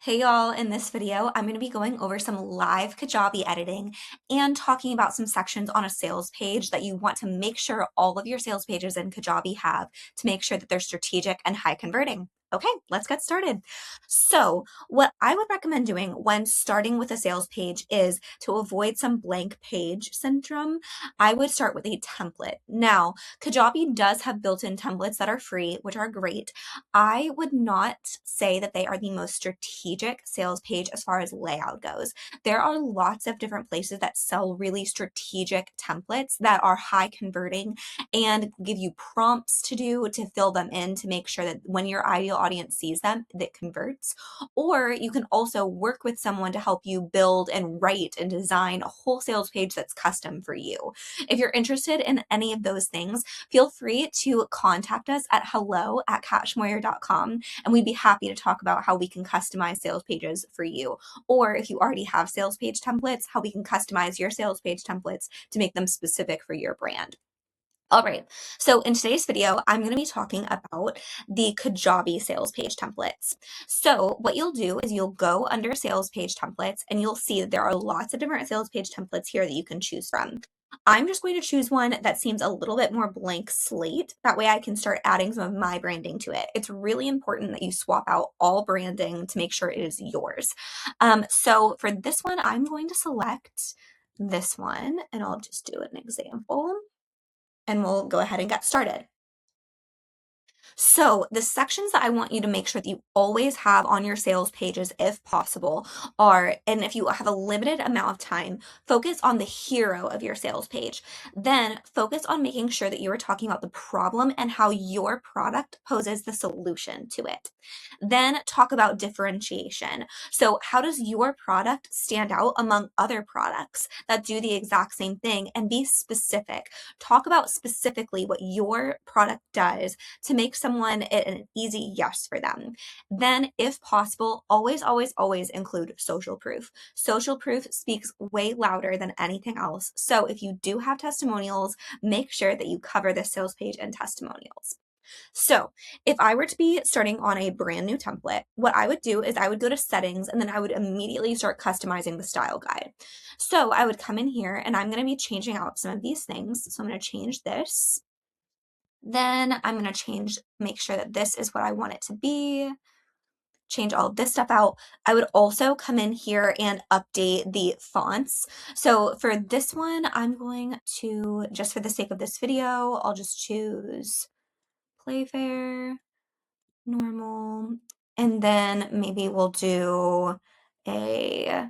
Hey y'all, in this video, I'm going to be going over some live Kajabi editing and talking about some sections on a sales page that you want to make sure all of your sales pages in Kajabi have to make sure that they're strategic and high converting. Okay, let's get started. So what I would recommend doing when starting with a sales page is to avoid some blank page syndrome. I would start with a template. Now, Kajabi does have built-in templates that are free, which are great. I would not say that they are the most strategic sales page as far as layout goes. There are lots of different places that sell really strategic templates that are high converting and give you prompts to do to fill them in to make sure that when your ideal audience sees them, that converts. Or you can also work with someone to help you build and write and design a whole sales page that's custom for you. If you're interested in any of those things, feel free to contact us at hello@cashmoyer.com, and we'd be happy to talk about how we can customize sales pages for you. Or if you already have sales page templates, how we can customize your sales page templates to make them specific for your brand. All right, so in today's video, I'm going to be talking about the Kajabi sales page templates. So what you'll do is you'll go under sales page templates and you'll see that there are lots of different sales page templates here that you can choose from. I'm just going to choose one that seems a little bit more blank slate. That way I can start adding some of my branding to it. It's really important that you swap out all branding to make sure it is yours. So for this one, I'm going to select this one and I'll just do an example and we'll go ahead and get started. So the sections that I want you to make sure that you always have on your sales pages, if possible, are, and if you have a limited amount of time, focus on the hero of your sales page. Then focus on making sure that you are talking about the problem and how your product poses the solution to it. Then talk about differentiation. So how does your product stand out among other products that do the exact same thing, and be specific. Talk about specifically what your product does to make someone an easy yes for them. Then, if possible, always include social proof. Social proof speaks way louder than anything else. So if you do have testimonials, make sure that you cover this sales page and testimonials. So if I were to be starting on a brand new template, what I would do is I would go to settings and then I would immediately start customizing the style guide. So I would come in here and I'm going to be changing out some of these things. So I'm going to change this. Then I'm going to make sure that this is what I want it to be. Change all of this stuff out. I would also come in here and update the fonts. So for this one, I'm going to, just for the sake of this video, I'll just choose Playfair, normal, and then maybe we'll do a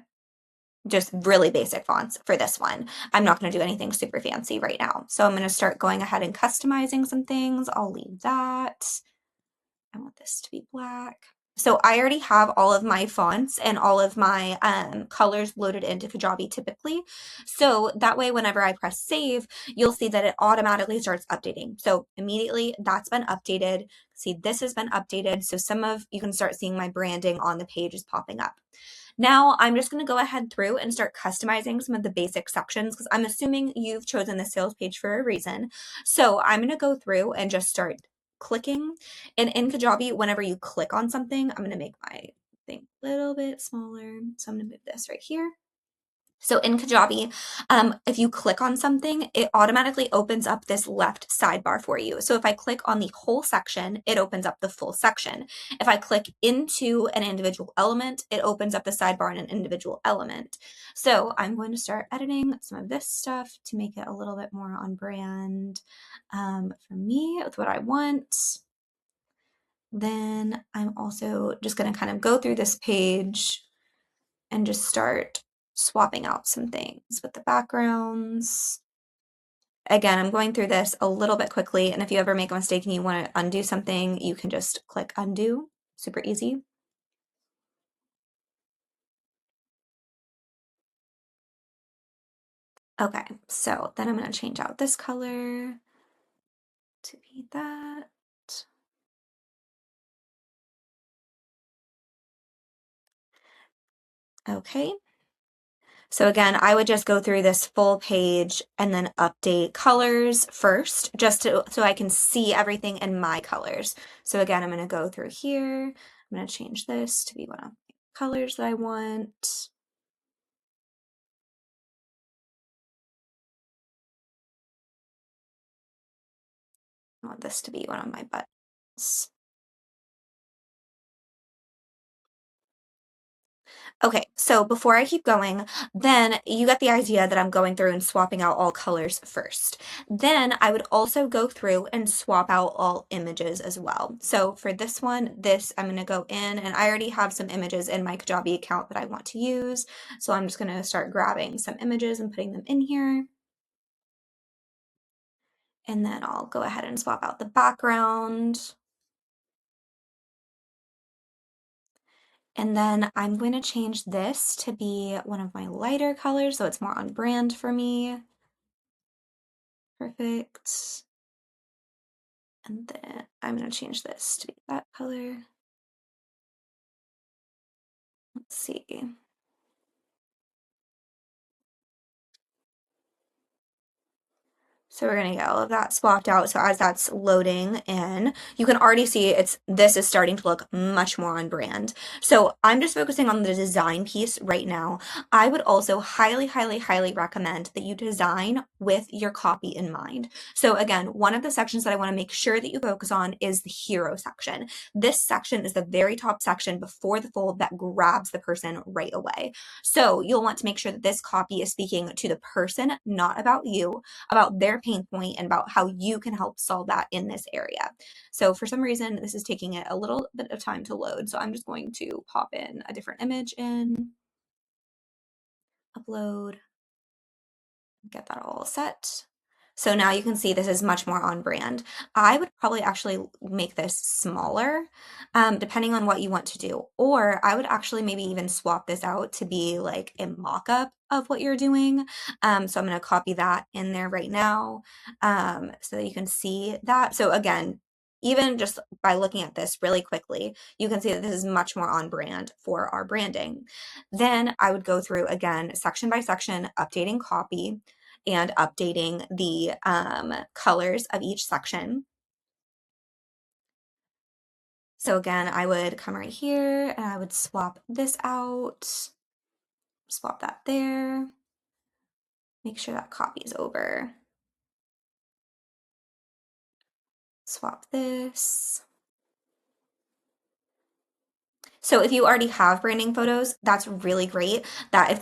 just really basic fonts for this one. I'm not going to do anything super fancy right now. So I'm going to start going ahead and customizing some things. I'll leave that. I want this to be black. So I already have all of my fonts and all of my colors loaded into Kajabi typically. So that way, whenever I press save, you'll see that it automatically starts updating. So immediately that's been updated. See, this has been updated. So you can start seeing my branding on the page is popping up. Now I'm just going to go ahead through and start customizing some of the basic sections because I'm assuming you've chosen the sales page for a reason. So I'm going to go through and just start clicking. And in Kajabi, whenever you click on something, I'm going to make my thing a little bit smaller. So I'm going to move this right here. So in Kajabi, if you click on something, it automatically opens up this left sidebar for you. So if I click on the whole section, it opens up the full section. If I click into an individual element, it opens up the sidebar in an individual element. So I'm going to start editing some of this stuff to make it a little bit more on brand for me with what I want. Then I'm also just going to kind of go through this page and just start swapping out some things with the backgrounds. Again, I'm going through this a little bit quickly, and if you ever make a mistake and you want to undo something, you can just click undo. Super easy. Okay, so then I'm going to change out this color to be that. Okay. So again, I would just go through this full page and then update colors first, just so I can see everything in my colors. So again, I'm going to go through here. I'm going to change this to be one of colors that I want. I want this to be one of my buttons. Okay, so before I keep going, then you get the idea that I'm going through and swapping out all colors first. Then I would also go through and swap out all images as well. So for this one, I'm going to go in, and I already have some images in my Kajabi account that I want to use. So I'm just going to start grabbing some images and putting them in here. And then I'll go ahead and swap out the background. And then I'm going to change this to be one of my lighter colors, so it's more on brand for me. Perfect. And then I'm going to change this to be that color. Let's see. So we're going to get all of that swapped out. So as that's loading in, you can already see this is starting to look much more on brand. So I'm just focusing on the design piece right now. I would also highly, highly, highly recommend that you design with your copy in mind. So again, one of the sections that I want to make sure that you focus on is the hero section. This section is the very top section before the fold that grabs the person right away. So you'll want to make sure that this copy is speaking to the person, not about you, about their pain point and about how you can help solve that in this area. So for some reason, this is taking it a little bit of time to load. So I'm just going to pop in a different image in, upload, get that all set. So now you can see this is much more on brand. I would probably actually make this smaller, depending on what you want to do. Or I would actually maybe even swap this out to be like a mock-up of what you're doing. So I'm going to copy that in there right now, so that you can see that. So again, even just by looking at this really quickly, you can see that this is much more on brand for our branding. Then I would go through again, section by section, updating copy and updating the colors of each section. So again, I would come right here and I would swap this out, swap that there, make sure that copy's over. Swap this. So if you already have branding photos, that's really great. That if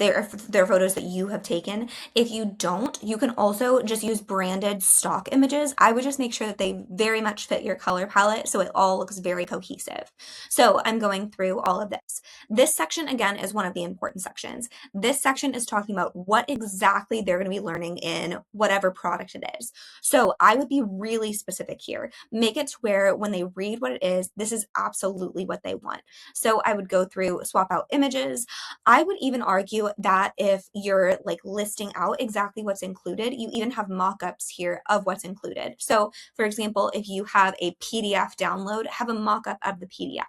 they're photos that you have taken. If you don't, you can also just use branded stock images. I would just make sure that they very much fit your color palette so it all looks very cohesive. So I'm going through all of this. This section again is one of the important sections. This section is talking about what exactly they're going to be learning in whatever product it is. So I would be really specific here. Make it to where when they read what it is, this is absolutely what they want. So I would go through, swap out images. I would even argue that if you're like listing out exactly what's included, you even have mock-ups here of what's included. So for example, if you have a PDF download, have a mock-up of the PDF.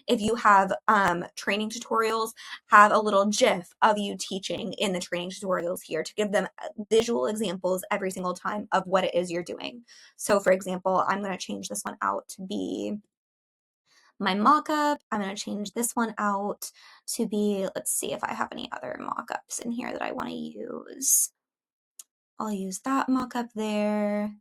If you have training tutorials, have a little GIF of you teaching in the training tutorials here to give them visual examples every single time of what it is you're doing. So for example, I'm going to change this one out to be my mock-up. I'm going to change this one out to be, let's see if I have any other mock-ups in here that I want to use. I'll use that mock-up there.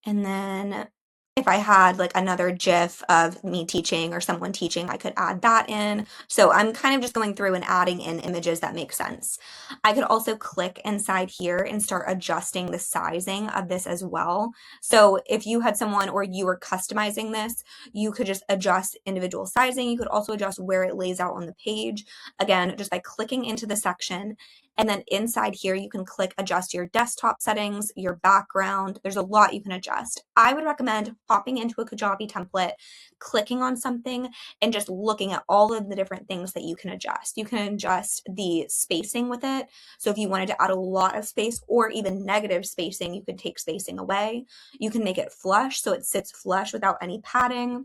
And then if I had like another GIF of me teaching or someone teaching, I could add that in. So I'm kind of just going through and adding in images that make sense. I could also click inside here and start adjusting the sizing of this as well. So if you had someone or you were customizing this, you could just adjust individual sizing. You could also adjust where it lays out on the page. Again, just by clicking into the section. And then inside here, you can click adjust your desktop settings, your background. There's a lot you can adjust. I would recommend popping into a Kajabi template, clicking on something, and just looking at all of the different things that you can adjust. You can adjust the spacing with it. So if you wanted to add a lot of space or even negative spacing, you could take spacing away. You can make it flush so it sits flush without any padding.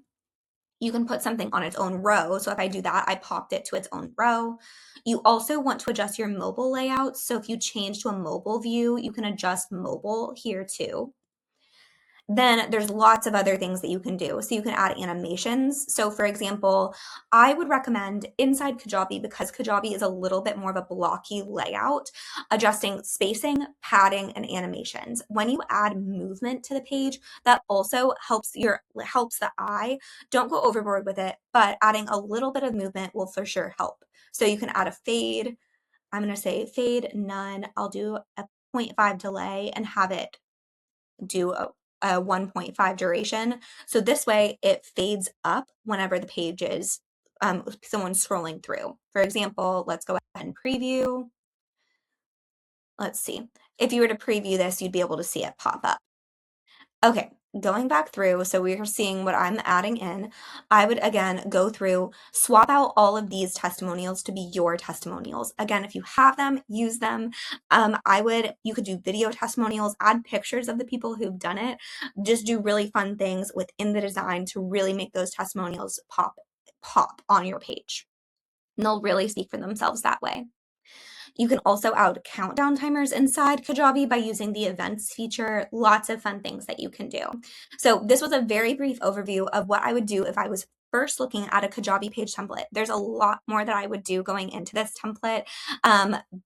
You can put something on its own row. So if I do that, I popped it to its own row. You also want to adjust your mobile layout. So if you change to a mobile view, you can adjust mobile here too. Then there's lots of other things that you can do. So you can add animations. So for example, I would recommend inside Kajabi, because Kajabi is a little bit more of a blocky layout, adjusting spacing, padding, and animations. When you add movement to the page, that also helps the eye. Don't go overboard with it, but adding a little bit of movement will for sure help. So you can add a fade. I'm going to say fade, none. I'll do a 0.5 delay and have it do a 1.5 duration. So this way it fades up whenever the page is someone's scrolling through. For example, let's go ahead and preview. Let's see. If you were to preview this, you'd be able to see it pop up. Okay, going back through, so we are seeing what I'm adding in. I would again go through, swap out all of these testimonials to be your testimonials. Again, if you have them, use them. You could do video testimonials, add pictures of the people who've done it, just do really fun things within the design to really make those testimonials pop on your page. And they'll really speak for themselves that way. You can also add countdown timers inside Kajabi by using the events feature. Lots of fun things that you can do. So this was a very brief overview of what I would do if I was first looking at a Kajabi page template. There's a lot more that I would do going into this template,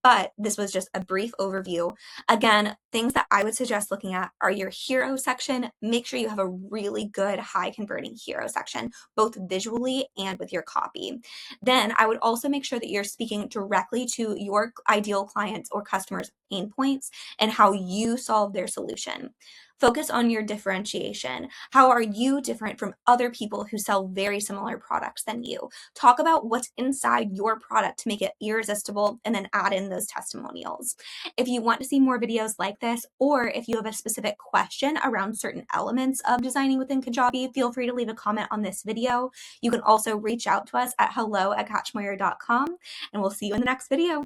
but this was just a brief overview. Again, things that I would suggest looking at are your hero section. Make sure you have a really good high converting hero section, both visually and with your copy. Then I would also make sure that you're speaking directly to your ideal clients or customers' pain points and how you solve their solution. Focus on your differentiation. How are you different from other people who sell very similar products than you? Talk about what's inside your product to make it irresistible, and then add in those testimonials. If you want to see more videos like this, or if you have a specific question around certain elements of designing within Kajabi, feel free to leave a comment on this video. You can also reach out to us at hello@catchmoyer.com, and we'll see you in the next video.